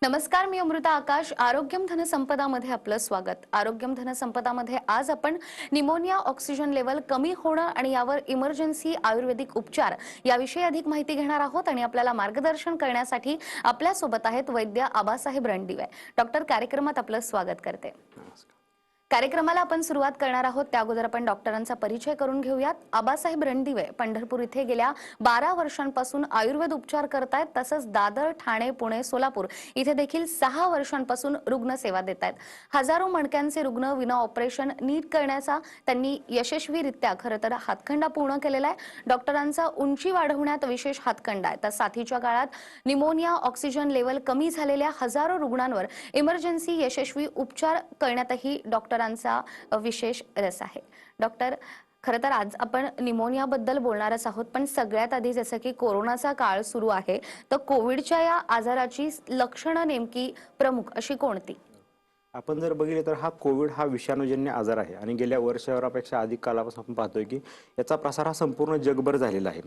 नमस्कार, मी अमृता आकाश. आरोग्यम धनसंपदामध्ये आपलं स्वागत. आरोग्यम धनसंपदामध्ये आज आपण निमोनिया, ऑक्सिजन लेवल कमी होणं आणि यावर इमर्जन्सी आयुर्वेदिक उपचार याविषयी अधिक माहिती घेणार आहोत. आणि आपल्याला मार्गदर्शन करण्यासाठी आपल्या सोबत आहेत वैद्य आबासाहेब रणदिवे. डॉक्टर, कार्यक्रमात आपलं स्वागत करते. नमस्कार. कार्यक्रमाला आपण सुरुवात करणार आहोत त्या अगोदर आपण डॉक्टरांचा परिचय करून घेऊयात. आबासाहेब रणदिवे पंढरपूर इथे गेल्या 12 वर्षांपासून आयुर्वेद उपचार करतायत. तसंच दादर, ठाणे, पुणे, सोलापूर इथे देखील 6 वर्षांपासून रुग्ण सेवा देत आहेत. हजारो मणक्यांचे रुग्ण विना ऑपरेशन नीट करण्याचा त्यांनी यशस्वीरित्या खरं तर हातखंडा पूर्ण केलेला आहे. डॉक्टरांचा उंची वाढवण्यात विशेष हातखंडा आहे. तर साथीच्या काळात निमोनिया, ऑक्सिजन लेवल कमी झालेल्या हजारो रुग्णांवर इमर्जन्सी यशस्वी उपचार करण्यातही डॉक्टरांचा विशेष रस आहे. डॉक्टर, खरं तर आज आपण निमोनियाबद्दल बोलणारच आहोत, पण सगळ्यात आधी जसं की कोरोनाचा काळ सुरू आहे, तर कोविडच्या या आजाराची लक्षणं नेमकी प्रमुख अशी कोणती? आपण जर बघितलं तर हा कोविड हा विषाणूजन्य आजार आहे आणि गेल्या वर्षभरापेक्षा अधिक कालापासून आपण पाहतोय की याचा प्रसार हा संपूर्ण जगभर झालेला आहे.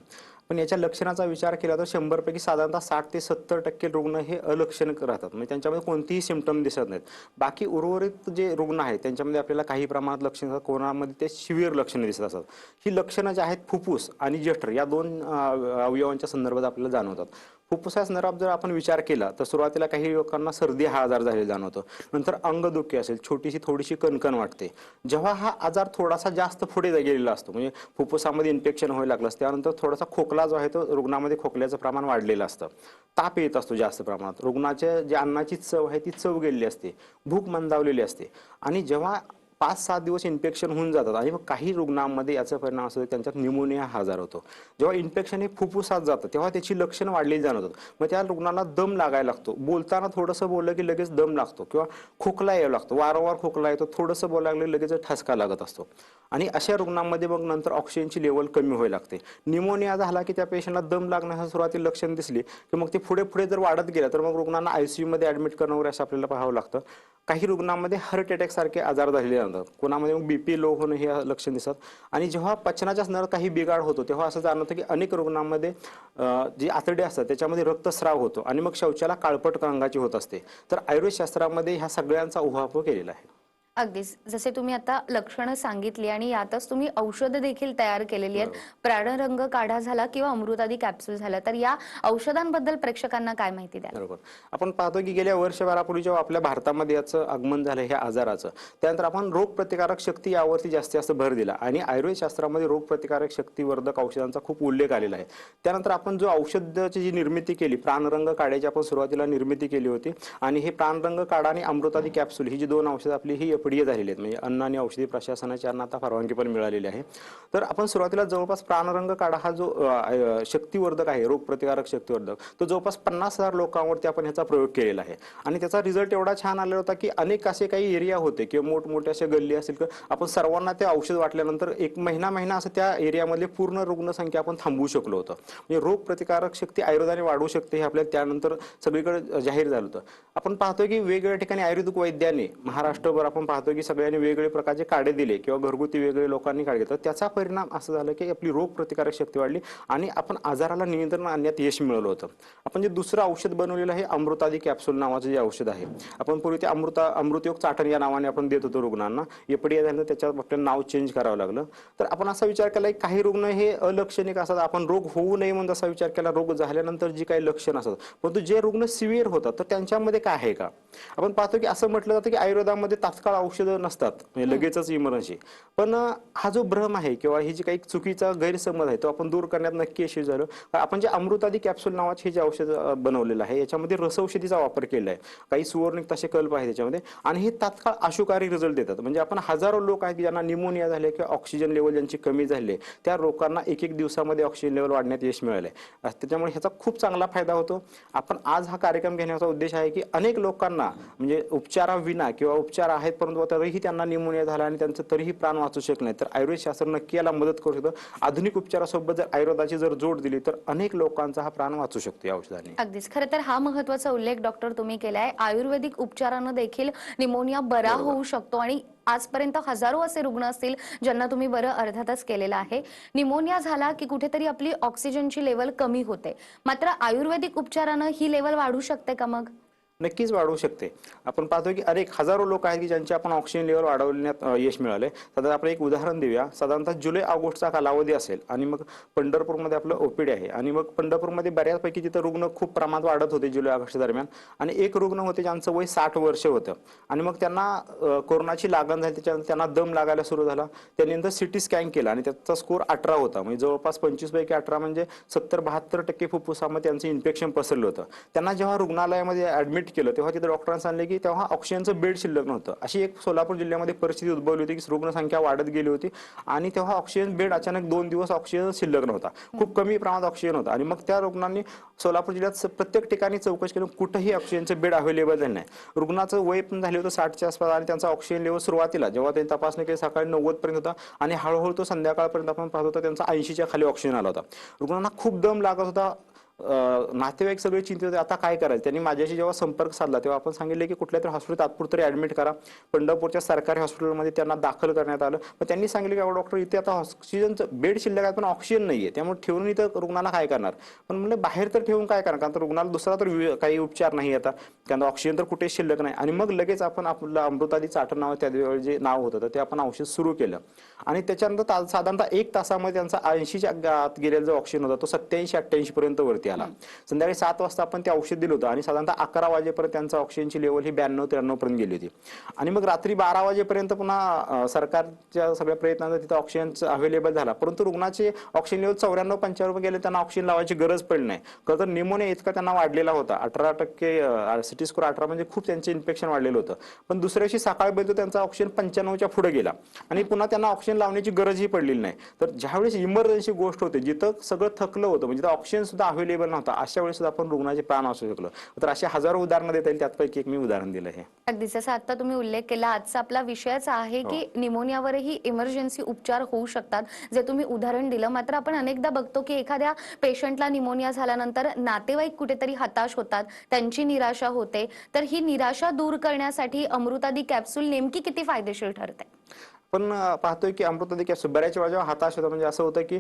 पण याच्या लक्षणाचा विचार केला तर 100 पैकी साधारणतः 60 ते 70% रुग्ण हे अलक्षणिक राहतात. म्हणजे त्यांच्यामध्ये कोणतीही सिम्पटम दिसत नाहीत. बाकी उर्वरित जे रुग्ण आहेत त्यांच्यामध्ये आपल्याला काही प्रमाणात लक्षणं दिसतात. कोरोनामध्ये ते सिव्हिअर लक्षणं दिसत असतात. ही लक्षणं जी आहेत फुफ्फुस आणि जठर या दोन अवयवांच्या संदर्भात आपल्याला जाणवतात. फुफ्फुसा संदर्भात जर आपण विचार केला तर सुरुवातीला काही लोकांना सर्दी हा आजार झालेला जाणवतो. नंतर अंगदुखी असेल, छोटीशी थोडीशी कणकण वाटते. जेव्हा हा आजार थोडासा जास्त पुढे गेलेला असतो, म्हणजे फुफ्फुसामध्ये इन्फेक्शन व्हायला लागलं असतं, त्यानंतर थोडासा खोकला जो आहे तो रुग्णामध्ये खोकल्याचं प्रमाण वाढलेलं असतं. ताप येत असतो जास्त प्रमाणात. रुग्णाच्या जे अन्नाची चव आहे ती चव गेलेली असते. भूक मंदावलेली असते. आणि जेव्हा 5-7 दिवस इन्फेक्शन होऊन जातात आणि मग काही रुग्णांमध्ये याचा परिणाम असतो, त्यांच्यात निमोनिया हा आजार होतो. जेव्हा इन्फेक्शन हे फुफ्फुसात जातं तेव्हा त्याची लक्षणं वाढलेली जाणवतात. मग त्या रुग्णाला दम लागायला लागतो. बोलताना थोडंसं बोललं की लगेच दम लागतो किंवा खोकला यायला लागतो. वारंवार खोकला येतो. थोडंसं बोलायला लागलं लगेच ठसका लागत असतो. आणि अशा रुग्णांमध्ये मग नंतर ऑक्सिजनची लेवल कमी व्हायला लागते. निमोनिया झाला की त्या पेशंटला दम लागण्याच्या सुरुवातीला लक्षण दिसली की मग ते पुढे पुढे जर वाढत गेलं तर मग रुग्णांना आयसीयू मध्ये ऍडमिट करणं वगैरे असं आपल्याला पाहावं लागतं. काही रुग्णांमध्ये हार्ट अटॅक सारखे आजार झालेले असतात. कोणामध्ये मग बीपी लो होणं हे लक्षण दिसतात. आणि जेव्हा पचनाच्या स्नायूत काही बिघाड होतो तेव्हा असं जाणवतं की अनेक रुग्णांमध्ये जी आतडे असतात त्याच्यामध्ये रक्तस्राव होतो आणि मग शौचाला काळपट रंगाची होत असते. तर आयुर्वेद शास्त्रामध्ये ह्या सगळ्यांचा उहापोह केलेला आहे. अगदीच जसे तुम्ही आता लक्षणं सांगितली आणि यातच तुम्ही औषधं देखील तयार केलेली आहेत. बरोबर. प्राणरंग काढा झाला किंवा अमृतादी कॅप्सूल झाला, तर या औषधांबद्दल प्रेक्षकांना काय माहिती द्याल? बरोबर. आपण पाहतो की गेल्या वर्षभरापूर्वी जेव्हा आपल्या भारतामध्ये याचं आगमन झालं ह्या आजाराचं, त्यानंतर आपण रोगप्रतिकारक शक्ती यावरती जास्तीत जास्त भर दिला आणि आयुर्वेद शास्त्रामध्ये रोगप्रतिकारक शक्तीवर्धक औषधांचा खूप उल्लेख आलेला आहे. त्यानंतर आपण जो औषधाची जी निर्मिती केली, प्राणरंग काढ्याची आपण सुरुवातीला निर्मिती केली होती आणि हे प्राणरंग काढा आणि अमृतादी कॅप्सूल ही जी दोन औषधं आपली ही एफडीए झालेली आहेत. म्हणजे अन्न आणि औषधी प्रशासनाची यांना आता परवानगी पण मिळालेली आहे. तर आपण सुरुवातीला जवळपास प्राणरंग काढा हा जो शक्तीवर्धक आहे, रोगप्रतिकारक शक्तीवर्धक, तो जवळपास 50,000 लोकांवरती आपण ह्याचा प्रयोग केलेला आहे. आणि त्याचा रिझल्ट एवढा छान आलेला होता की अनेक असे काही एरिया होते किंवा मोठमोठे असे गल्ली असेल किंवा आपण सर्वांना ते औषध वाटल्यानंतर एक महिना असं त्या एरियामधले पूर्ण रुग्णसंख्या आपण थांबवू शकलो होतं. म्हणजे रोगप्रतिकारक शक्ती आयुर्वेदाने वाढवू शकते हे आपल्याला त्यानंतर सगळीकडे जाहीर झालं होतं. आपण पाहतोय की वेगवेगळ्या ठिकाणी आयुर्वेदिक वैद्याने महाराष्ट्रभर आपण पाहतोय की सगळ्यांनी वेगवेगळे प्रकारचे काढे दिले किंवा घरगुती वेगवेगळे लोकांनी काढे घेतले. त्याचा परिणाम असं झालं की आपली रोगप्रतिकारक शक्ती वाढली आणि आपण आजाराला नियंत्रण आणण्यात यश मिळवलं होतं. आपण जे दुसरं औषध बनवलेलं आहे अमृतादी कॅप्सूल नावाचं जे औषध आहे, आपण पूर्वी ते अमृतयोग चाटण या नावाने आपण देत होतो रुग्णांना. एपडीए झालं त्याच्यात आपल्याला नाव चेंज करावं लागलं. तर आपण असा विचार केला की काही रुग्ण हे अलक्षणिक असतात, आपण रोग होऊ नये म्हणून असा विचार केला, रोग झाल्यानंतर जी काही लक्षण असतात, परंतु जे रुग्ण सिव्हिअर होतात तर त्यांच्यामध्ये काय आहे का? आपण पाहतो की असं म्हटलं जातं की आयुर्वेदामध्ये तात्काळ औषधं नसतात, म्हणजे लगेचच इमर्जन्सी. पण हा जो भ्रम आहे किंवा ही जी काही चुकीचा गैरसमज आहे तो आपण दूर करण्यात नक्की यशस्वी झालो. आपण जे अमृतादी कॅप्सूल नावाचे हे जे औषध बनवलेलं आहे याच्यामध्ये रसौषधीचा वापर केला आहे. काही सुवर्णिक तसे कल्प आहे त्याच्यामध्ये आणि हे तात्काळ आशुकारी रिझल्ट देतात. म्हणजे आपण हजारो लोक आहेत ज्यांना निमोनिया झाले किंवा ऑक्सिजन लेवल ज्यांची कमी झाली, त्या लोकांना एक दिवसामध्ये ऑक्सिजन लेवल वाढण्यात यश मिळालंय. त्याच्यामुळे ह्याचा खूप चांगला फायदा होतो. आपण आज हा कार्यक्रम घेण्याचा उद्देश आहे की अनेक लोकांना म्हणजे उपचाराविना किंवा उपचार आहेत परंतु तरीही त्यांना निमोनिया झाला आणि त्यांचं तरीही प्राण वाचू शकत नाही, तर आयुर्वेद शास्त्र नक्की याला मदत करू शकतं. आधुनिक उपचारासोबत जर आयुर्वेदाची जर जोड दिली तर अनेक लोकांचा हा प्राण वाचू शकतो या औषधाने. अगदीच. खरं तर हा महत्त्वाचा उल्लेख डॉक्टर तुम्ही केलाय. आयुर्वेदिक उपचारानं देखील निमोनिया बरा बरोबर. होऊ शकतो आणि आजपर्यंत हजारो असे रुग्ण असतील ज्यांना तुम्ही बरं अर्थातच केलेलं आहे. निमोनिया झाला की कुठेतरी आपली ऑक्सिजनची लेवल कमी होते, मात्र आयुर्वेदिक उपचारानं ही लेवल वाढू शकते का मग? नक्कीच वाढवू शकते. आपण पाहतो की अनेक हजारो लोक आहेत की ज्यांचे आपण ऑक्सिजन लेव्हल वाढवण्यात यश मिळाले. साधारण आपण एक उदाहरण देऊया. साधारणतः जुलै ऑगस्टचा कालावधी असेल आणि मग पंढरपूरमध्ये आपलं ओपीडी आहे आणि मग पंढरपूरमध्ये बऱ्यापैकी तिथं रुग्ण खूप प्रमाणात वाढत होते जुलै ऑगस्ट दरम्यान आणि एक रुग्ण होते ज्यांचं वय 60 वर्ष होतं आणि मग त्यांना कोरोनाची लागण झाली. त्याच्यानंतर त्यांना दम लागायला सुरू झाला. त्यानंतर सिटी स्कॅन केला आणि त्याचा स्कोर 18 होता. म्हणजे जवळपास 25 पैकी 18 म्हणजे 70-72% फुफ्फुसामध्ये त्यांचं इन्फेक्शन पसरलं होतं. त्यांना जेव्हा रुग्णालयामध्ये ऍडमिट केलं तेव्हा तिथे डॉक्टरांनी सांगितले की तेव्हा ऑक्सिजनचं बेड शिल्लक नव्हतं. अशी एक सोलापूर जिल्ह्यामध्ये परिस्थिती उद्भवली होती की रुग्णसंख्या वाढत गेली होती आणि तेव्हा ऑक्सिजन बेड अचानक 2 दिवस ऑक्सिजन शिल्लक नव्हता. खूप कमी प्रमाणात ऑक्सिजन होता आणि मग त्या रुग्णांनी सोलापूर जिल्ह्यात प्रत्येक ठिकाणी चौकशी केली, कुठेही ऑक्सिजनचे बेड अवेलेबल नाही. रुग्णाचं वय पण झाले होतं 60च्या आसपास आणि त्यांचा ऑक्सिजन लेवल सुरुवातीला जेव्हा त्यांनी तपासणी केली सकाळी 90 पर्यंत होता आणि हळूहळू तो संध्याकाळपर्यंत आपण पाहत होता त्यांचा 80च्या खाली ऑक्सिजन आला होता. रुग्णांना खूप दम लागत होता. नातेवाईक सगळे चिंतित होते, आता काय करायचं. त्यांनी माझ्याशी जेव्हा संपर्क साधला तेव्हा आपण सांगितले की कुठल्या तरी हॉस्पिटल तात्पुरते ऍडमिट करा. पंढरपूरच्या सरकारी हॉस्पिटलमध्ये त्यांना दाखल करण्यात आलं. पण त्यांनी सांगितले की डॉक्टर इथे आता ऑक्सिजनचं बेड शिल्लक आहे पण ऑक्सिजन नाहीये, त्यामुळे ठेवून इथं रुग्णाला काय करणार. पण म्हणलं बाहेर तर ठेवून काय करणार, कारण तर रुग्णाला दुसरा तर काही उपचार नाही आता, कारण ऑक्सिजन तर कुठे शिल्लक नाही. आणि मग लगेच आपण आपलं अमृतादी चाटण नाव त्यावेळी जे नाव होतं ते आपण औषध सुरू केलं आणि त्याच्यानंतर साधारणतः 1 तासामध्ये त्यांचा 80च्या आत गेलेला जो ऑक्सिजन होता तो 87-88 पर्यंत वरती आला. संध्याकाळी 7 वाजता आपण ते औषध दिलं होतं आणि साधारणतः 11 वाजेपर्यंत त्यांचा ऑक्सिजनची लेवल ही 92-93 पर्यंत गेली होती. आणि मग रात्री 12 वाजेपर्यंत पुन्हा सरकारच्या सगळ्या प्रयत्नांचा तिथं ऑक्सिजन अवेलेबल झाला, परंतु रुग्णाचे ऑक्सिजन लेवल 94-95 गेले. त्यांना ऑक्सिजन लावायची गरज पडली नाही, तर निमोनिया इतका त्यांना वाढलेला होता. 18% सिटी स्कोर 18 म्हणजे खूप त्यांचे इन्फेक्शन वाढलेलं होतं. पण दुसऱ्या दिवशी सकाळपर्यंत त्यांचा ऑक्सिजन 95च्या पुढे गेला आणि पुन्हा त्यांना ऑक्सिजन लावण्याची गरजही पडलेली नाही. तर ज्यावेळेस इमर्जन्सी गोष्ट होते, जिथं सगळं थकलं होतं, म्हणजे ऑक्सिजन सुद्धा अवेलेबल नव्हता, अशा वेळेस सुद्धा आपण रुग्णाचे प्राण वाचवू शकलो. तर असे हजारो उदाहरणं देता येईल, त्यापैकी एक मी उदाहरण दिलं आहे. अगदी जसं आता तुम्ही उल्लेख केला, आजचा आपला विषयच आहे की निमोनियावरही इमर्जन्सी उपचार होऊ शकतात, जे तुम्ही उदाहरण दिलं. मात्र आपण अनेकदा बघतो की एखाद्या पेशंटला निमोनिया झाल्यानंतर नातेवाईक कुठेतरी हताश होतात, त्यांची निराशा होते. तर ही निराशा दूर करण्यासाठी अमृतादी कॅप्सूल नेमकी किती फायदेशीर ठरते? पण पाहतोय की अमृतादी कॅप्सूल बऱ्याच वेळा जेव्हा हताश होतं, म्हणजे असं होतं की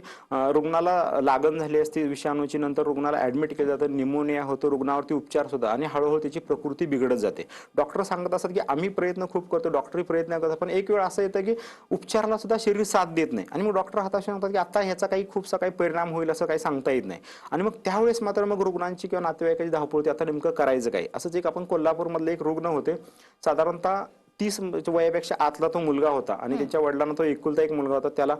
रुग्णाला लागण झाली असती विषाणूची, नंतर रुग्णाला ऍडमिट केलं जातं, निमोनिया होतो, रुग्णावरती उपचार सुद्धा आणि हळूहळू त्याची प्रकृती बिघडत जाते. डॉक्टर सांगत असतात की आम्ही प्रयत्न खूप करतो, डॉक्टरही प्रयत्न करतात, पण एक वेळ असं येतं की उपचाराला सुद्धा शरीर साथ देत नाही आणि मग डॉक्टर हताश सांगतात की आता ह्याचा काही खूपसा काही परिणाम होईल असं काही सांगता येत नाही. आणि मग त्यावेळेस मात्र मग रुग्णांची किंवा नातेवाईकाची धावपळ होते, आता नेमकं करायचं काय. असंच एक आपण कोल्हापूरमधले एक रुग्ण होते, साधारणतः 30 वयापेक्षा आतला तो मुलगा होता आणि त्याच्या वडिलांना तो एकुलता एक मुलगा होता, त्याला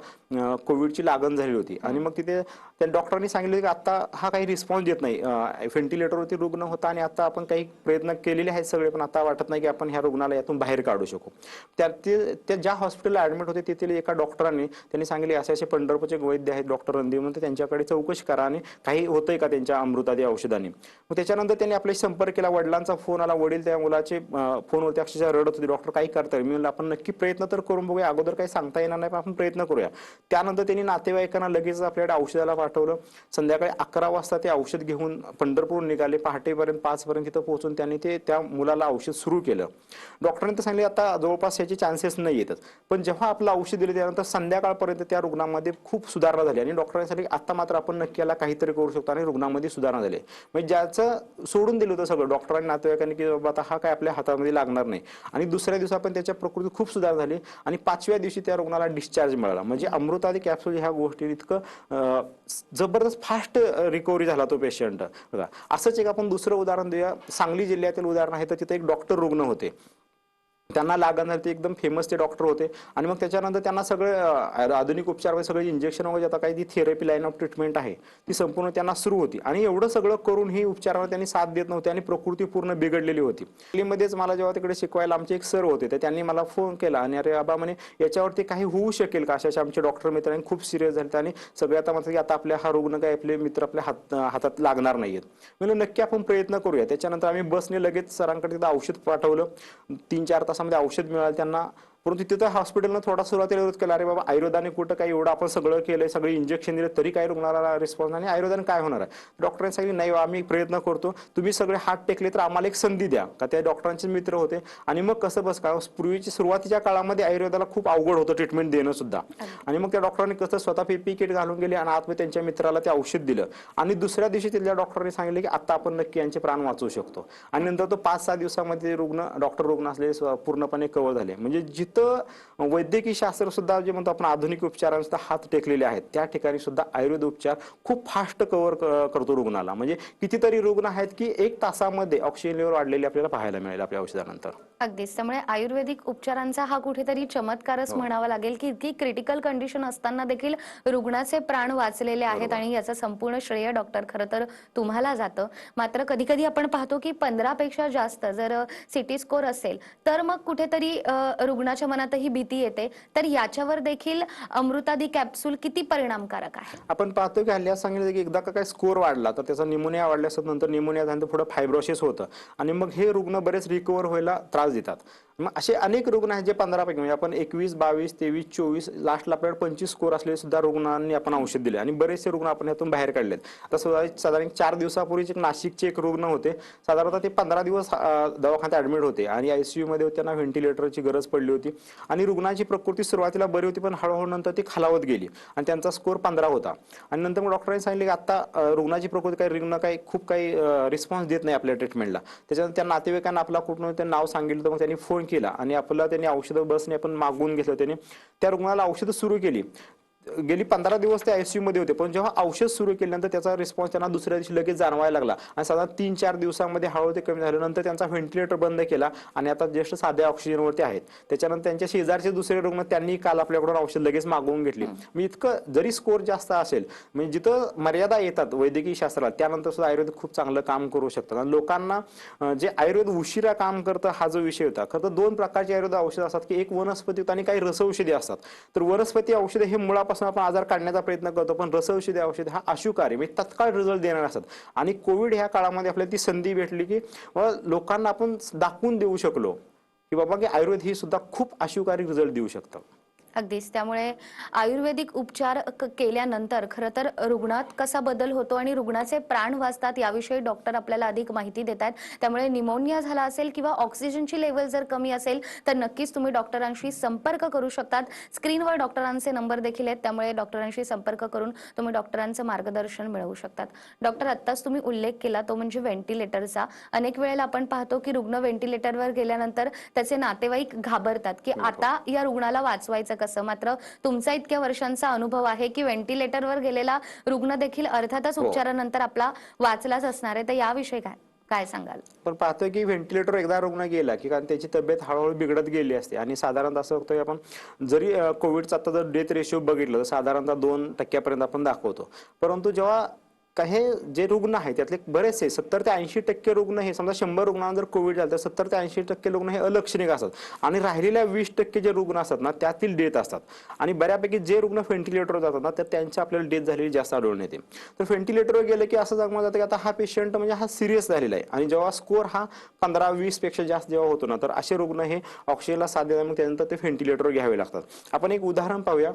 कोविडची लागण झाली होती आणि मग तिथे त्या डॉक्टरांनी सांगितलं की आता हा काही रिस्पॉन्स देत नाही, व्हेंटिलेटरवरती रुग्ण होता आणि आता आपण काही प्रयत्न केलेले आहेत सगळे, पण आता वाटत नाही की आपण ह्या रुग्णाला यातून बाहेर काढू शकू. त्या ज्या हॉस्पिटलला ऍडमिट होते तेथील एका डॉक्टरांनी त्यांनी सांगितले असे असे पंढरपूरचे वैद्य आहेत डॉक्टर रणदीप म्हणून, त्यांच्याकडे चौकशी करा आणि काही होतंय का त्यांच्या अमृतादी औषधांनी. मग त्याच्यानंतर त्यांनी आपल्याशी संपर्क केला, वडिलांचा फोन आला, वडील त्या मुलाचे फोनवरती अक्षरशः रडत होते, डॉक्टर काही करता येईल. मी म्हणलं आपण नक्की प्रयत्न तर करून बघूया, अगोदर काही सांगता येणार नाही पण आपण प्रयत्न करूया. त्यानंतर त्यांनी नातेवाईकांना लगेच आपल्याकडे औषधाला पाठवलं. संध्याकाळी 11 वाजता ते औषध घेऊन पंढरपूर निघाले. पहाटेपर्यंत 5 पर्यंत तिथं पोहोचून त्यांनी त्या मुलाला औषध सुरू केलं. डॉक्टरांनी तर सांगितले आता जवळपास याचे चान्सेस नाही येतच, पण जेव्हा आपलं औषध दिलं त्यानंतर संध्याकाळपर्यंत त्या रुग्णामध्ये खूप सुधारणा झाली आणि डॉक्टरांनी सांगितले आता मात्र आपण नक्की याला काहीतरी करू शकतो आणि रुग्णामध्ये सुधारणा झाली. म्हणजे ज्याचं सोडून दिलं होतं सगळं डॉक्टरांनी नातेवाईकांनी की बाबा आता हा काय आपल्या हातामध्ये लागणार नाही, आणि दुसऱ्या दिवशी आपण त्याच्या प्रकृती खूप सुधार झाली आणि 5व्या दिवशी त्या रुग्णाला डिस्चार्ज मिळाला. म्हणजे अमृतादी कॅप्सूल ह्या गोष्टी इतकं जबरदस्त फास्ट रिकव्हरी झाला तो पेशंट. असंच एक आपण दुसरं उदाहरण देऊया. सांगली जिल्ह्यातील उदाहरण आहे, तर तिथे एक डॉक्टर रुग्ण होते, त्यांना लागण झाली, ते एकदम फेमस ते डॉक्टर होते आणि मग त्याच्यानंतर त्यांना सगळे आधुनिक उपचार सगळे इंजेक्शन वगैरे आता काही ती थेरपी लाईन ऑफ ट्रीटमेंट आहे ती संपूर्ण त्यांना सुरू होती आणि एवढं सगळं करून ही उपचारावर त्यांनी साथ देत नव्हते आणि प्रकृती पूर्ण बिघडलेली होती. दिल्लीमध्येच मला जेव्हा तिकडे शिकवायला आमचे एक सर होते, तर त्यांनी मला फोन केला आणि अरे बाबा म्हणे याच्यावरती काही होऊ शकेल का, अशा आमचे डॉक्टर मित्रांनी खूप सिरियस झाले आणि सगळे आता म्हणतात की आता आपल्या हा रुग्ण काय आपले मित्र आपल्या हातात लागणार नाहीयेत. म्हणजे नक्की आपण प्रयत्न करूया. त्याच्यानंतर आम्ही बसने लगेच सरांकडे तिथं औषध पाठवलं. 3-4 तासामध्ये औषध मिळालं त्यांना. परंतु तिथं हॉस्पिटलनं थोडा सुरुवातीला विरोध केला, अरे बाबा आयुर्वेदाने कुठं काही एवढं आपण सगळं केलंय, सगळे इंजेक्शन दिले तरी काही रुग्णाला रिस्पॉन्स आणि आयुर्वेदाने काय होणार आहे. डॉक्टरांनी सांगितलं नाही आम्ही प्रयत्न करतो, तुम्ही सगळे हात टेकले तर आम्हाला एक संधी द्या. का त्या डॉक्टरांचे मित्र होते. आणि मग कसं बस का पूर्वीची सुरुवातीच्या काळामध्ये आयुर्वेदाला खूप अवघड होतं ट्रीटमेंट देणं सुद्धा. आणि मग त्या डॉक्टरांनी कसं स्वतः पीपी किट घालून गेले आणि आतमध्ये त्यांच्या मित्राला ते औषध दिलं आणि दुसऱ्या दिवशी तिथल्या डॉक्टरांनी सांगितले की आता आपण नक्की यांचे प्राण वाचवू शकतो. आणि नंतर तो 5-6 दिवसामध्ये डॉक्टर रुग्ण असले पूर्णपणे कव्हर झाले. म्हणजे जिथं वैद्यकीय शास्त्र सुद्धा जे म्हणतो आपण आधुनिक उपचारांचा हात टेकलेले आहेत त्या ठिकाणी सुद्धा आयुर्वेद उपचार खूप फास्ट कव्हर करतो रुग्णाला. म्हणजे कितीतरी रुग्ण आहेत की 1 तासामध्ये ऑक्सिजन लेवल वाढलेले आपल्याला पाहायला मिळेल आपल्या औषधानंतर. अगदीच. त्यामुळे आयुर्वेदिक उपचारांचा हा कुठेतरी चमत्कारच म्हणावा लागेल की इतकी क्रिटिकल कंडिशन असताना देखील रुग्णाचे प्राण वाचलेले आहेत आणि याचं संपूर्ण श्रेय डॉक्टर खरं तर तुम्हाला जातं. मात्र कधी कधी आपण पाहतो की 15 पेक्षा जास्त जर सिटी स्कोर असेल तर मग कुठेतरी रुग्णाच्या मनातही भीती येते. तर याच्यावर देखील अमृतादी कॅप्सूल किती परिणामकारक आहे? आपण पाहतो की हल्ली सांगितलं की एकदा का काय स्कोर वाढला तर त्याचा निमोनिया वाढल्यास नंतर निमोनिया झाल्यानंतर पुढे फायब्रोसिस होतं आणि मग हे रुग्ण बरेच रिकव्हर व्हायला त्रास देतात. मग असे अनेक रुग्ण आहेत जे 15 पैकी म्हणजे आपण 21, 22, 23, 24 लास्टला आपल्याला 25 स्कोर असलेले सुद्धा रुग्णांनी आपण औषध दिले आणि बरेचसे रुग्ण आपण यातून बाहेर काढलेत. आता साधारण 4 दिवसापूर्वी नाशिकचे एक रुग्ण होते. साधारणतः ते 15 दिवस दवाखान्यात ऍडमिट होते आणि आयसीयू मध्ये त्यांना व्हेंटिलेटरची गरज पडली होती आणि रुग्णाची प्रकृती सुरुवातीला बरी होती पण हळूहळू नंतर ती खालावत गेली आणि त्यांचा स्कोर 15 होता. आणि नंतर मग डॉक्टरांनी सांगितले की आता रुग्णाची प्रकृती काही खूप काही रिस्पॉन्स देत नाही आपल्या ट्रीटमेंटला. त्याच्यानंतर त्या नातेवाईकांना आपला कुठून ते नाव सांगितलं तर मग त्यांनी फोन केला आणि आपल्याला त्यांनी औषधं बसने आपण मागवून घेतलं. त्यांनी त्या रुग्णाला औषधं सुरू केली. गेली 15 दिवस ते आयसीयू मध्ये होते पण जेव्हा औषध सुरू केल्यानंतर त्याचा रिस्पॉन्स त्यांना दुसऱ्या दिवशी लगेच जाणवायला लागला आणि साधारण 3-4 दिवसामध्ये हळूहळू ते कमी झालं. नंतर त्यांचा व्हेंटिलेटर बंद केला आणि आता जस्ट साध्या ऑक्सिजनवरती आहेत. त्याच्यानंतर त्यांच्या शेजारचे दुसरे रुग्ण त्यांनी काल आपल्याकडून औषध लगेच मागवून घेतली. मी इतकं जरी स्कोर जास्त असेल म्हणजे जिथं मर्यादा येतात वैद्यकीय शास्त्राला त्यानंतर सुद्धा आयुर्वेद खूप चांगलं काम करू शकतात. आणि लोकांना जे आयुर्वेद उशिरा काम करतं हा जो विषय होता. खरं तर 2 प्रकारचे आयुर्वेद औषध असतात की एक वनस्पती आणि काही रसौषधी असतात. तर वनस्पती औषधे हे मुळापासून आपण आजार काढण्याचा प्रयत्न करतो पण रसौषधी औषध हा अशुकारी म्हणजे तत्काळ रिझल्ट देणार असतात. आणि कोविड ह्या काळामध्ये आपल्याला ती संधी भेटली की लोकांना आपण दाखवून देऊ शकलो की बाबा की आयुर्वेद ही सुद्धा खूप अशुकारी रिझल्ट देऊ शकतं. अगदीच. त्यामुळे आयुर्वेदिक उपचार केल्यानंतर खरं तर रुग्णात कसा बदल होतो आणि रुग्णाचे प्राण वाचतात याविषयी डॉक्टर आपल्याला अधिक माहिती देत आहेत. त्यामुळे निमोनिया झाला असेल किंवा ऑक्सिजनची लेवल जर कमी असेल तर नक्कीच तुम्ही डॉक्टरांशी संपर्क करू शकतात. स्क्रीनवर डॉक्टरांचे नंबर देखील आहेत त्यामुळे डॉक्टरांशी संपर्क करून तुम्ही डॉक्टरांचं मार्गदर्शन मिळवू शकतात. डॉक्टर, आत्ताच तुम्ही उल्लेख केला तो म्हणजे व्हेंटिलेटरचा. अनेक वेळेला आपण पाहतो की रुग्ण व्हेंटिलेटरवर गेल्यानंतर त्याचे नातेवाईक घाबरतात की आता या रुग्णाला वाचवायचं कसं. मात्र तुमचा इतक्या वर्षांचा अनुभव आहे की व्हेंटिलेटरवर गेलेला रुग्ण देखील अर्थातच उपचारानंतर आपला वाचलाच असणार आहे. तर याविषयी काय सांगाल? पण पाहतोय की व्हेंटिलेटर एकदा रुग्ण गेला की कारण त्याची तब्येत हळूहळू बिघडत गेली असते आणि साधारणतः असं होतं आपण जरी कोविडचा आता जर डेथ रेशिओ बघितलं तर साधारणतः 2% आपण दाखवतो. परंतु जेव्हा काही जे रुग्ण आहेत त्यातले बरेचसे 70 ते 80% रुग्ण हे समजा 100 रुग्णांना जर कोविड झालं तर 70 ते 80% रुग्ण हे अलक्षणिक असतात आणि राहिलेल्या 20% जे रुग्ण असतात ना त्यातील डेथ असतात. आणि बऱ्यापैकी जे रुग्ण व्हेंटिलेटरवर जातात ना तर त्यांच्या आपल्याला डेथ झालेली जास्त आढळून येते. तर व्हेंटिलेटरवर गेलं की असं सांगलं जातं की आता हा पेशंट म्हणजे हा सिरियस झालेला आहे आणि जेव्हा स्कोर हा 15-20 पेक्षा जास्त जेव्हा होतो ना तर असे रुग्ण हे ऑक्सिजनला साथ देतात. मग त्यानंतर ते व्हेंटिलेटरवर घ्यावे लागतात. आपण एक उदाहरण पाहूया.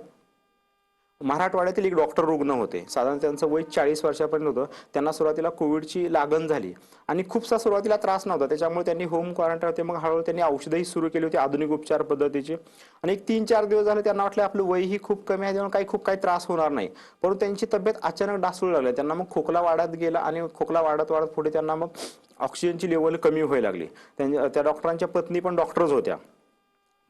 मराठवाड्यातील एक डॉक्टर रुग्ण होते. साधारण त्यांचं वय 40 वर्षापर्यंत होतं. त्यांना सुरुवातीला कोविडची लागण झाली आणि खूपसा सुरुवातीला त्रास नव्हता त्याच्यामुळे त्यांनी होम क्वारंटाईन होते. मग हळूहळू त्यांनी औषधही सुरू केली होती आधुनिक उपचार पद्धतीची आणि एक 3-4 दिवस झाले त्यांना वाटलं आपलं वयही खूप कमी आहे त्यामुळे खूप काही त्रास होणार नाही. परंतु त्यांची तब्येत अचानक ढासळू लागली. त्यांना मग खोकला वाढत गेला आणि खोकला वाढत पुढे त्यांना मग ऑक्सिजनची लेवल कमी व्हायला लागली. त्या डॉक्टरांच्या पत्नी पण डॉक्टरच होत्या.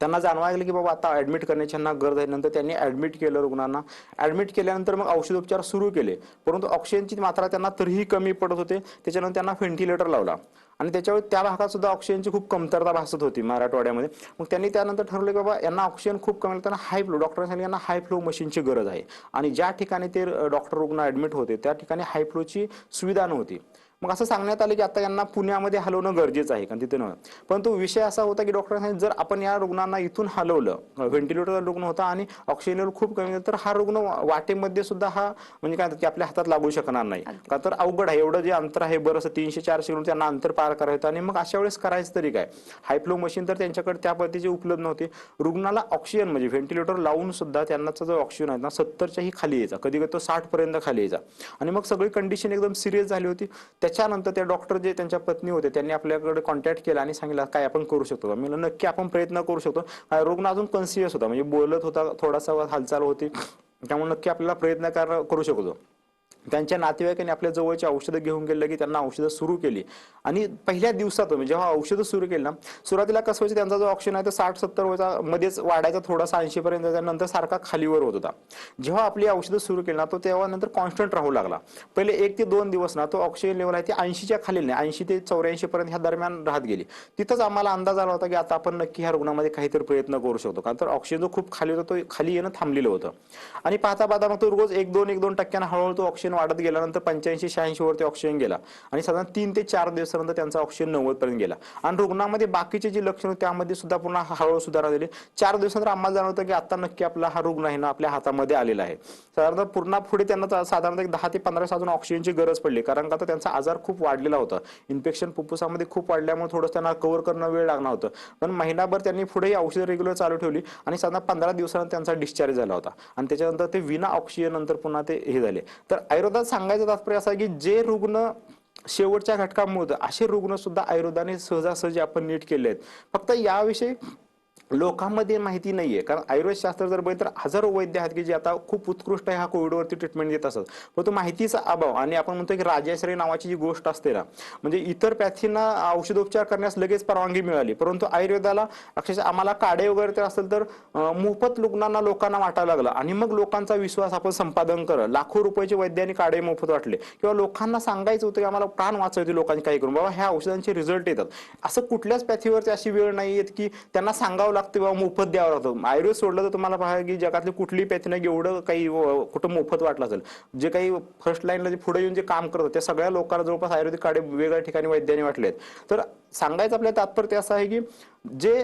त्यांना जाणवायला लागलं की बाबा आता ऍडमिट करण्याची गरज आहे. नंतर त्यांनी ऍडमिट केलं रुग्णांना. ऍडमिट केल्यानंतर मग औषधोपचार सुरू केले परंतु ऑक्सिजनची मात्रा त्यांना तरीही कमी पडत होते. त्याच्यानंतर त्यांना व्हेंटिलेटर लावला आणि त्याच्यावर त्या भागात सुद्धा ऑक्सिजनची खूप कमतरता भासत होती मराठवाड्यामध्ये. मग त्यांनी त्यानंतर ठरवलं की बाबा यांना ऑक्सिजन खूप कमी त्यांना हाय फ्लो डॉक्टरांनी सांगितलं यांना हाय फ्लो मशीनची गरज आहे आणि ज्या ठिकाणी ते डॉक्टर रुग्ण ऍडमिट होते त्या ठिकाणी हाय फ्लोची सुविधा नव्हती. मग असं सांगण्यात आलं की आता यांना पुण्यामध्ये हलवणं गरजेचं आहे, कारण तिथे नव्हतं. परंतु विषय असा होता की डॉक्टरांनी जर आपण या रुग्णांना इथून हलवलं, व्हेंटिलेटरचा रुग्ण होता आणि ऑक्सिजन लेवल खूप कमी तर हा रुग्ण वाटेमध्ये सुद्धा हा म्हणजे काय की आपल्या हातात लागू शकणार नाही, का तर अवघड आहे. एवढं जे अंतर आहे बरंच 300-400 किलोमीटर त्यांना अंतर पार करायचं आणि मग अशा वेळेस करायचं तरी काय. हायफ्लो मशीन तर त्यांच्याकडे त्या पद्धतीचे उपलब्ध नव्हते. रुग्णाला ऑक्सिजन म्हणजे व्हेंटिलेटर लावून सुद्धा त्यांनाचा जो ऑक्सिजन आहे ना 70च्याही खाली यायचा, कधी कधी तो 60 पर्यंत खाली यायचा आणि मग सगळी कंडिशन एकदम सिरियस झाली होती. त्याच्यानंतर त्या डॉक्टर जे त्यांच्या पत्नी होते त्यांनी आपल्याकडे कॉन्टॅक्ट केला आणि सांगितलं काय आपण करू शकतो. मी नक्की आपण प्रयत्न करू शकतो. रुग्ण अजून कॉन्शियस होता, म्हणजे बोलत होता, थोडासा हालचाल होती, त्यामुळे नक्की आपल्याला प्रयत्न करू शकतो. त्यांच्या नातेवाईकांनी आपल्या जवळची औषधं घेऊन गेलं की त्यांना औषधं सुरू केली आणि पहिल्या दिवसात जेव्हा औषधं सुरू केली ना, सुरुवातीला कसं व्हायचं त्यांचा जो ऑक्सिजन आहे तो 60-70 मध्येच वाढायचा, थोडासा 80 पर्यंत नंतर सारखा खालीवर होत होता. जेव्हा आपली औषधं सुरू केली ना तो तेव्हा नंतर कॉन्स्टंट राहू लागला. पहिले 1 ते 2 दिवस ना तो ऑक्सिजन लेवल आहे ते 80च्या खाली नाही, 80 ते 84 पर्यंत ह्या दरम्यान राहत गेली. तिथंच आम्हाला अंदाज आला होता की आता आपण नक्की ह्या रुग्णामध्ये काहीतरी प्रयत्न करू शकतो, कारण तर ऑक्सिजन जो खूप खाली होता तो खाली येणं थांबलेलं होतं. आणि पाहता पाहता मग तो रोज 1-2% हळूहळू तो ऑक्सिजन वाढत गेल्यानंतर 85-86 वरती ऑक्सिजन गेला आणि साधारण 3 ते 4 दिवसानंतर त्यांचा ऑक्सिजन 90 पर्यंत गेला. आणि रुग्णामध्ये बाकीचे जे लक्षण होते त्यामध्ये सुद्धा पुन्हा हळूहळू सुधारणा झाली. 4 दिवसानंतर आम्हाला जाणवतं की आता नक्की आपला हा रुग्ण आहे ना आपल्या हातामध्ये आलेला आहे. साधारणतः पूर्ण पुढे त्यांना साधारणतः 10 ते 15 तास अजून ऑक्सिजनची गरज पडली, कारण का त्यांचा आजार खूप वाढलेला होता. इन्फेक्शन फुफ्फुसामध्ये खूप वाढल्यामुळे थोडंसं त्यांना कव्हर करणं वेळ लागणार होतं. पण महिनाभर त्यांनी पुढेही औषधं रेग्युलर चालू ठेवली आणि साधारण 15 दिवसानंतर त्यांचा डिस्चार्ज झाला होता आणि त्याच्यानंतर ते विना ऑक्सिजन नंतर पुन्हा ते हे झाले. तर आयुर्वेदात सांगायचं तात्पर्य असं आहे की जे रुग्ण शेवटच्या घटकांमुळे असे रुग्ण सुद्धा आयुर्वेदाने सहजासहजी आपण नीट केले आहेत. फक्त याविषयी लोकांमध्ये माहिती नाहीये, कारण आयुर्वेद शास्त्र जर बघितलं तर हजारो वैद्य आहेत की जे आता खूप उत्कृष्ट ह्या कोविडवरती ट्रीटमेंट देत असतात. पण तो माहितीचा अभाव आणि आपण म्हणतो की राजाश्रय नावाची जी गोष्ट असते ना, म्हणजे इतर पॅथींना औषधोपचार करण्यास लगेच परवानगी मिळाली, परंतु आयुर्वेदाला अक्षरशः आम्हाला काढे वगैरे तर असेल तर मोफत रुग्णांना लोकांना वाटायला लागलं आणि मग लोकांचा विश्वास आपण संपादन करत लाखो रुपयाचे वैद्यांनी काढे मोफत वाटले किंवा लोकांना सांगायचं होतं की आम्हाला प्राण वाचवते लोकांनी काही करून बाबा ह्या औषधांचे रिझल्ट येतात. असं कुठल्याच पॅथीवरती अशी वेळ नाही येत की त्यांना सांगावं लागतं किंवा मोफत द्यावं लागतं. आयुर्वेद सोडलं तर तुम्हाला पाहा की जगातली कुठली पॅथी नाही एवढं काही कुठं मोफत वाटलं असेल. जे काही फर्स्ट लाईनला जे पुढे येऊन जे काम करतात त्या सगळ्या लोकांना जवळपास आयुर्वेदिक काढे वेगवेगळ्या ठिकाणी वैद्यांनी वाटलेत. तर सांगायचं आपल्या तात्पर्य असं आहे की जे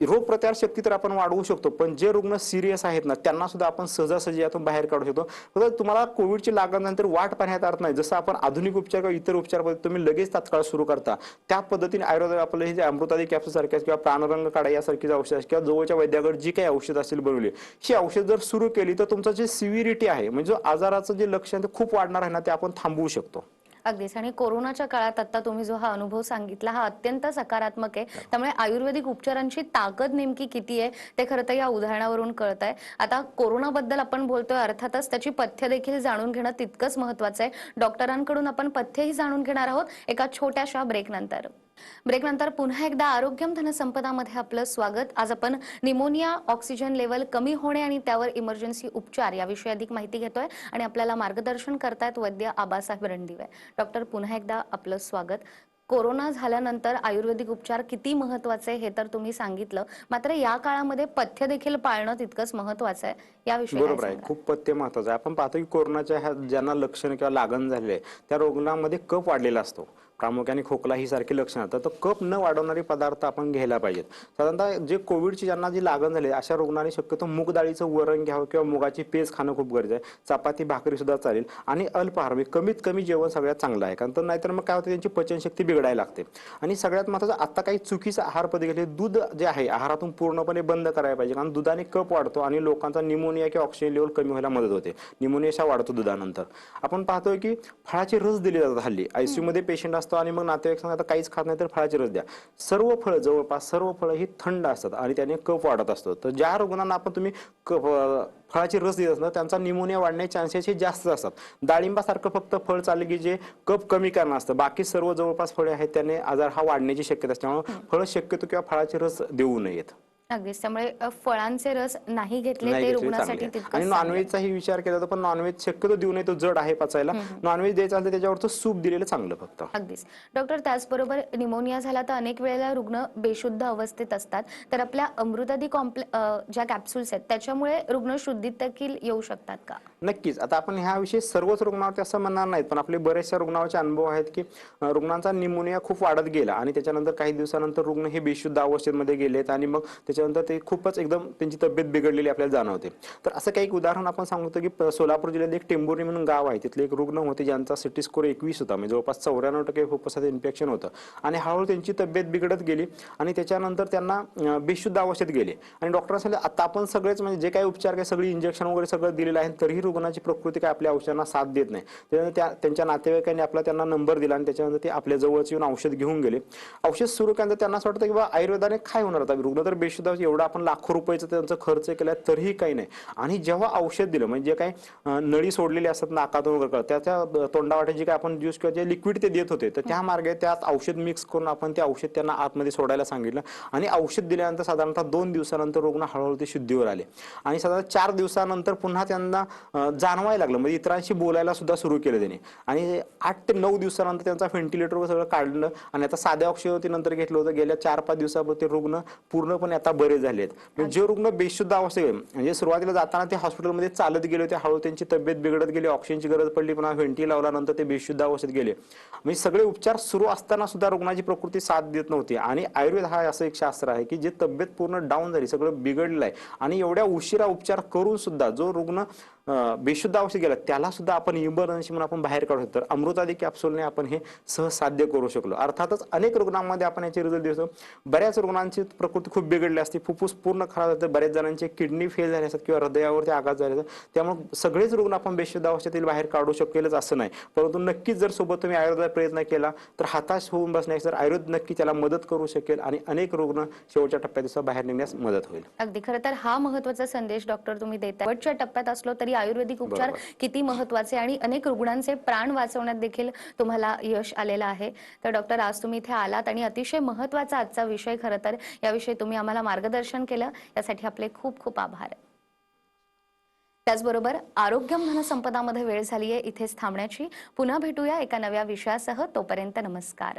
रोग प्रतिकार शक्ती तर आपण वाढवू शकतो, पण जे रुग्ण सिरियस आहेत ना त्यांना सुद्धा आपण सहजासहजी यातून बाहेर काढू शकतो. फक्त तुम्हाला कोविडची लागण नंतर वाट पाहण्यात अर्थ नाही. जसं आपण आधुनिक उपचार किंवा इतर उपचार पद्धती तुम्ही लगेच तात्काळ सुरू करता, त्या पद्धतीने आयुर्वेद आपलं हे जे अमृतादी कॅप्सूल सारखे किंवा प्राणरंग काढा यासारखी औषध किंवा जवळच्या वैद्याकडे जी काही औषध असेल बनवली ही औषध जर सुरू केली तर तुमचं जे सिव्हिरिटी आहे म्हणजे आजाराचं जे लक्षण ते खूप वाढणार आहे ना ते आपण थांबवू शकतो. अगदीच. आणि कोरोनाच्या काळात आता तुम्ही जो हा अनुभव सांगितला हा अत्यंत सकारात्मक आहे. त्यामुळे आयुर्वेदिक उपचारांची ताकद नेमकी किती आहे ते खरं तर या उदाहरणावरून कळत आहे. आता कोरोनाबद्दल आपण बोलतोय, अर्थातच त्याची पथ्य देखील जाणून घेणं तितकंच महत्वाचं आहे. डॉक्टरांकडून आपण पथ्यही जाणून घेणार आहोत एका छोट्याशा ब्रेकनंतर पुन्हा एकदा आरोग्यम धनसंपदामध्ये आपलं स्वागत. आज आपण निमोनिया, ऑक्सिजन लेवल कमी होणे आणि त्यावर इमर्जन्सी उपचार याविषयी अधिक माहिती घेतोय आणि आपल्याला मार्गदर्शन करतायत वैद्य आबासाहेब रणदिवे. डॉक्टर, पुन्हा एकदा आपलं स्वागत. कोरोना झाल्यानंतर आयुर्वेदिक उपचार किती महत्वाचे हे तर तुम्ही सांगितलं, मात्र या काळामध्ये पथ्य देखील पाळणं तितकंच महत्वाचं आहे. याविषयी काय बरोबर आहे, सांगाल? खूप पथ्य महत्वाचं आहे. आपण पाहतो की कोरोनाच्या ज्यांना लक्षण किंवा लागण झालेले आहे त्या रुग्णांमध्ये कफ वाढलेला असतो, प्रामुख्याने खोकला ही सारखी लक्षणं असतात. तर कफ न वाढवणारे पदार्थ आपण घ्यायला पाहिजेत. साधारणतः जे कोविडची ज्यांना जी लागण झाली अशा रुग्णांनी शक्यतो मूग डाळीचं वरण घ्यावं किंवा मुगाची पेज खाणं खूप गरजेचं आहे. चपाती भाकरी सुद्धा चालेल आणि अल्पाहार म्हणजे कमीत कमी जेवण सगळ्यात चांगलं आहे, कारण तर नाहीतर मग काय होतं त्यांची पचनशक्ती बिघडायला लागते. आणि सगळ्यात महत्त्वाचं आता काही चुकीचं आहार पद्धती घेतली, दूध जे आहे आहारातून पूर्णपणे बंद करायला पाहिजे, कारण दुधाने कफ वाढतो आणि लोकांचा निमोनिया किंवा ऑक्सिजन लेवल कमी व्हायला मदत होते. निमोनिया वाढतो दुधानंतर. आपण पाहतोय की फळाचे रस दिले जातात हल्ली. आयसीयू मध्ये पेशंट असतो आणि मग नातेवाईक आता काहीच खात नाही तर फळाचे रस द्या. सर्व फळं जवळपास सर्व फळं ही थंड असतात आणि त्याने कफ वाढत असतो. तर ज्या रुग्णांना आपण तुम्ही फळाचे रस देत असतात त्यांचा निमोनिया वाढण्याचे चान्सेस हे जास्त असतात. डाळिंबासारखं फक्त फळ चालले की जे कफ कमी करणं असतं, बाकी सर्व जवळपास फळे आहेत त्याने आजार हा वाढण्याची शक्यता असते. त्यामुळे फळ शक्यतो किंवा फळाचे रस देऊ नयेत. अगदीच. त्यामुळे फळांचे रस नाही घेतले नाही ते घेतले रुग्णासाठी चांगले. आणि तितकंच चांगलं. नॉनव्हेजचाही विचार केला तर पण नॉनव्हेज शक्यतो देऊ नये, तो जड आहे पचायला. नॉनव्हेज द्यायचं असेल त्याच्यावरचं सूप दिलेलं चांगलं फक्त. अगदीच. डॉक्टर, त्याचबरोबर निमोनिया झाला तर अनेक वेळेला रुग्ण बेशुद्ध अवस्थेत असतात, तर आपल्या अमृतादी ज्या कॅप्सूल्स आहेत त्याच्यामुळे रुग्ण शुद्धीत देखील येऊ शकतात का? नक्कीच. आता आपण ह्याविषयी सर्वच रुग्णावरती असं म्हणणार नाहीत, पण आपले बरेचशा रुग्णाचे अनुभव आहेत, की रुग्णांचा निमोनिया खूप वाढत गेला आणि त्याच्यानंतर काही दिवसानंतर रुग्ण हे बेशुद्ध अवस्थेमध्ये गेलेत आणि मग त्याच्यानंतर ते खूपच एकदम त्यांची तब्येत बिघडलेली आपल्याला जाणवते. तर असं काही एक उदाहरण आपण सांगतो, की सोलापूर जिल्ह्यात एक टेंभुर्णी म्हणून गाव आहे. तिथले एक रुग्ण होते ज्यांचा सिटी स्कोर 21 होता. म्हणजे जवळपास 94% फुफ्फुसाचं इन्फेक्शन होतं आणि हळूहळू त्यांची तब्येत बिघडत गेली आणि त्याच्यानंतर त्यांना बेशुद्ध अवस्थेत गेले आणि डॉक्टरांनी सांगितलं, आता आपण सगळेच म्हणजे जे काही उपचार काही सगळी इंजेक्शन वगैरे सगळं दिलेलं आहे, तरीही रुग्णाची प्रकृती काय आपल्या औषधांना साथ देत नाही. त्याच्यानंतर त्यांच्या नातेवाईकांनी त्यांना नंबर दिला आणि त्याच्यानंतर ते आपल्या जवळच येऊन औषध घेऊन गेले. औषध सुरू केल्यानंतर त्यांना असं वाटतं, की बाबा आयुर्वेदाने काय होणार, आता रुग्ण तर बेशुद्ध एवढा आपण लाखो रुपयाचा त्यांचा खर्च केला तरीही काही नाही. आणि जेव्हा औषध दिलं म्हणजे जे काही नळी सोडलेली असतात नाकातून वगैरे त्याच्या तोंडावाटे जे काय आपण ज्यूस किंवा जे लिक्विड ते देत होते, तर त्या मार्गे त्यात औषध मिक्स करून आपण ते औषध त्यांना आतमध्ये सोडायला सांगितलं आणि औषध दिल्यानंतर साधारणतः 2 दिवसानंतर रुग्ण हळूहळू ते शुद्धीवर आले आणि साधारण 4 दिवसानंतर पुन्हा त्यांना जाणवायला लागलं, म्हणजे इतरांशी बोलायला सुद्धा सुरू केलं त्याने आणि 8 ते 9 दिवसानंतर त्यांचा व्हेंटिलेटरवर सगळं काढलं आणि आता साध्या ऑक्सिजन नंतर घेतलं होतं. गेल्या 4-5 दिवसापूर्वी ते रुग्ण पूर्णपणे आता बरे झाले आहेत. म्हणजे जे रुग्ण बेशुद्ध अवस्थेत म्हणजे सुरुवातीला जाताना ते हॉस्पिटलमध्ये चालत गेले होते, हळू त्यांची तब्येत बिघडत गेली, ऑक्सिजनची गरज पडली, पुन्हा व्हेंटी लावल्यानंतर ते बेशुद्ध अवस्थेत गेले. म्हणजे सगळे उपचार सुरू असताना सुद्धा रुग्णाची प्रकृती साथ देत नव्हती आणि आयुर्वेद हा असं एक शास्त्र आहे, की जे तब्येत पूर्ण डाऊन झाली, सगळं बिघडलं आहे आणि एवढ्या उशिरा उपचार करून सुद्धा जो रुग्ण बेशुद्ध अवस्थेत गेला त्याला सुद्धा आपण इमर्जन्सी म्हणून आपण बाहेर काढू शकतो. तर अमृतादी कॅप्सूलने आपण हे सहज साध्य करू शकलो. अर्थातच अनेक रुग्णांमध्ये आपण याचे रिझल्ट दिसतो. बऱ्याच रुग्णांची प्रकृती खूप बिघडली असते, फुफ्फुस पूर्ण खराब होते, बऱ्याच जणांचे किडनी फेल झाले असतात किंवा हृदयावरती आघात झाले असतात. त्यामुळे सगळेच रुग्ण आपण बेशुद्ध अवस्थेतील बाहेर काढू शकेलच असं नाही, परंतु नक्कीच जर सोबत तुम्ही आयुर्वेदाचा प्रयत्न केला तर हताश होऊन बसण्यास आयुर्वेद नक्की त्याला मदत करू शकेल आणि अनेक रुग्ण शेवटच्या टप्प्यात बाहेर निघण्यास मदत होईल. अगदी खरं तर हा महत्त्वाचा संदेश डॉक्टर तुम्ही देताय. शेवटच्या टप्प्यात असलो तरी आयुर्वेदिक उपचार बरोबर. किती महत्त्वाचे आणि अनेक रुग्णांचे प्राण वाचवण्यात देखील तुम्हाला यश आलेलं आहे. तर डॉक्टर आज तुम्ही इथे आलात आणि अतिशय महत्त्वाचा आजचा विषय खरं तर याविषयी तुम्ही आम्हाला मार्गदर्शन केलं, यासाठी आपले खूप खूप आभार. त्याचबरोबर आरोग्यम धनसंपदामध्ये वेळ झालीये इथेच थांबण्याची. पुन्हा भेटूया एका नव्या विषयासह. तोपर्यंत नमस्कार.